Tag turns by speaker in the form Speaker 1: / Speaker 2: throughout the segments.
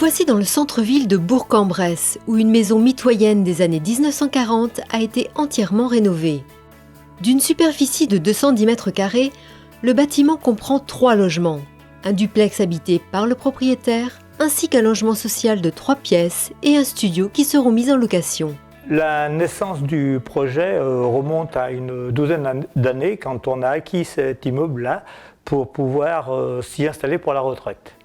Speaker 1: voici dans le centre-ville de Bourg-en-Bresse, où une maison mitoyenne des années 1940 a été entièrement rénovée. D'une superficie de 210 mètres carrés, le bâtiment comprend 3 logements. Un duplex habité par le propriétaire, ainsi qu'un logement social de 3 pièces et un studio qui seront mis en location.
Speaker 2: La naissance du projet remonte à une douzaine d'années quand on a acquis cet immeuble-là pour pouvoir s'y installer pour la retraite.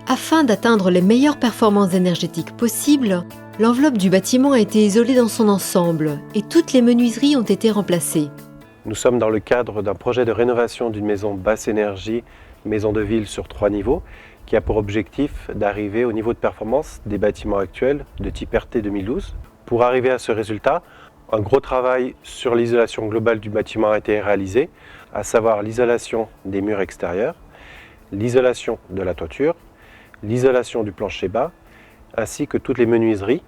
Speaker 1: Afin d'atteindre les meilleures performances énergétiques possibles, l'enveloppe du bâtiment a été isolée dans son ensemble et toutes les menuiseries ont été remplacées.
Speaker 3: Nous sommes dans le cadre d'un projet de rénovation d'une maison basse énergie, maison de ville sur 3 niveaux, qui a pour objectif d'arriver au niveau de performance des bâtiments actuels de type RT 2012. Pour arriver à ce résultat, un gros travail sur l'isolation globale du bâtiment a été réalisé, à savoir l'isolation des murs extérieurs, l'isolation de la toiture, l'isolation du plancher bas, ainsi que toutes les menuiseries,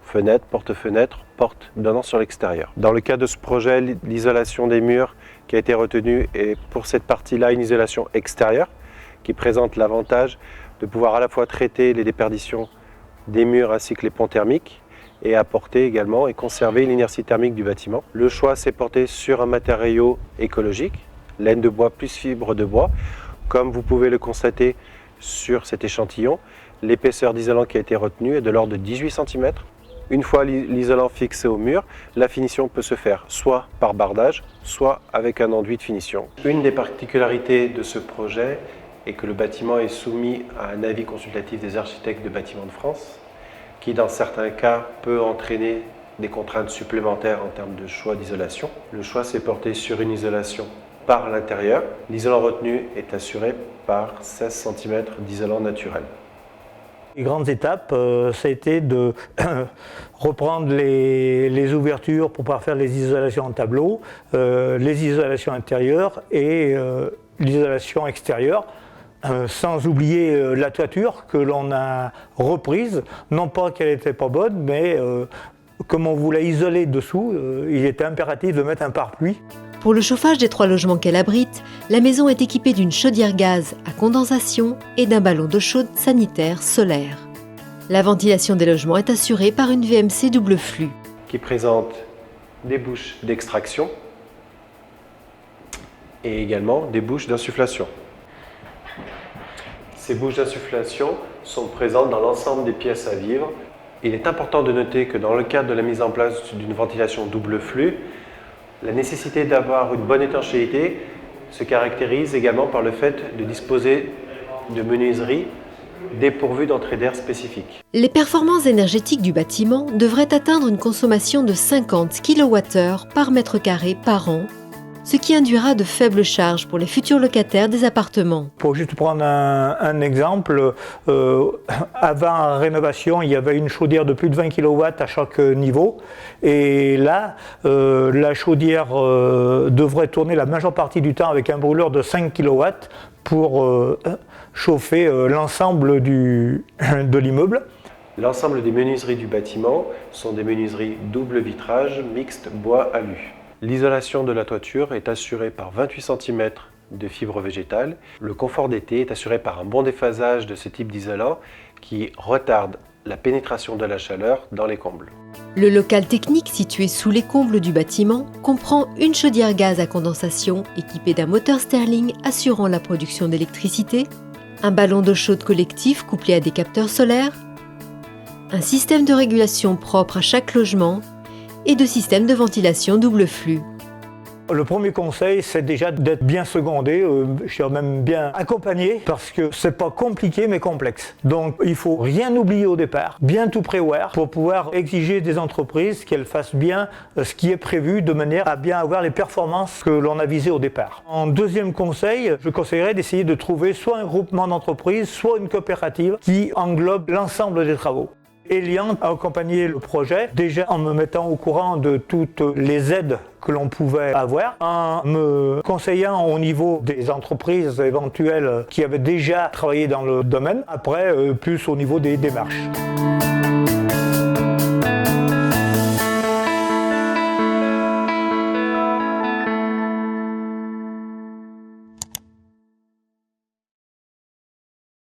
Speaker 3: fenêtres, porte-fenêtres, portes donnant sur l'extérieur. Dans le cas de ce projet, l'isolation des murs qui a été retenue est pour cette partie-là une isolation extérieure qui présente l'avantage de pouvoir à la fois traiter les déperditions des murs ainsi que les ponts thermiques et apporter également et conserver l'inertie thermique du bâtiment. Le choix s'est porté sur un matériau écologique, laine de bois plus fibre de bois. Comme vous pouvez le constater sur cet échantillon, l'épaisseur d'isolant qui a été retenue est de l'ordre de 18 cm. Une fois l'isolant fixé au mur, la finition peut se faire soit par bardage, soit avec un enduit de finition. Une des particularités de ce projet est que le bâtiment est soumis à un avis consultatif des architectes de bâtiments de France, qui dans certains cas peut entraîner des contraintes supplémentaires en termes de choix d'isolation. Le choix s'est porté sur une isolation par l'intérieur. L'isolant retenu est assuré par 16 cm d'isolant naturel.
Speaker 2: Les grandes étapes, ça a été de reprendre les ouvertures pour pouvoir faire les isolations en tableau, les isolations intérieures et l'isolation extérieure. Sans oublier la toiture que l'on a reprise, non pas qu'elle n'était pas bonne, mais comme on voulait isoler dessous, il était impératif de mettre un pare-pluie.
Speaker 1: Pour le chauffage des 3 logements qu'elle abrite, la maison est équipée d'une chaudière gaz à condensation et d'un ballon d'eau chaude sanitaire solaire. La ventilation des logements est assurée par une VMC double flux.
Speaker 3: Qui présente des bouches d'extraction et également des bouches d'insufflation. Ces bouches d'insufflation sont présentes dans l'ensemble des pièces à vivre. Il est important de noter que dans le cadre de la mise en place d'une ventilation double flux, la nécessité d'avoir une bonne étanchéité se caractérise également par le fait de disposer de menuiseries dépourvues d'entrée d'air spécifique.
Speaker 1: Les performances énergétiques du bâtiment devraient atteindre une consommation de 50 kWh par mètre carré par an, ce qui induira de faibles charges pour les futurs locataires des appartements.
Speaker 2: Pour juste prendre un exemple, avant la rénovation, il y avait une chaudière de plus de 20 kW à chaque niveau. Et là, la chaudière devrait tourner la majeure partie du temps avec un brûleur de 5 kW pour chauffer l'ensemble de l'immeuble.
Speaker 3: L'ensemble des menuiseries du bâtiment sont des menuiseries double vitrage mixte bois-alu. L'isolation de la toiture est assurée par 28 cm de fibres végétales. Le confort d'été est assuré par un bon déphasage de ce type d'isolant qui retarde la pénétration de la chaleur dans les combles.
Speaker 1: Le local technique situé sous les combles du bâtiment comprend une chaudière gaz à condensation équipée d'un moteur Stirling assurant la production d'électricité, un ballon d'eau chaude collectif couplé à des capteurs solaires, un système de régulation propre à chaque logement et de systèmes de ventilation double flux.
Speaker 2: Le premier conseil, c'est déjà d'être bien secondé, je dirais même bien accompagné, parce que c'est pas compliqué mais complexe. Donc il faut rien oublier au départ, bien tout prévoir pour pouvoir exiger des entreprises qu'elles fassent bien ce qui est prévu de manière à bien avoir les performances que l'on a visées au départ. En deuxième conseil, je conseillerais d'essayer de trouver soit un groupement d'entreprises, soit une coopérative qui englobe l'ensemble des travaux. Elian a accompagné le projet, déjà en me mettant au courant de toutes les aides que l'on pouvait avoir, en me conseillant au niveau des entreprises éventuelles qui avaient déjà travaillé dans le domaine, après plus au niveau des démarches.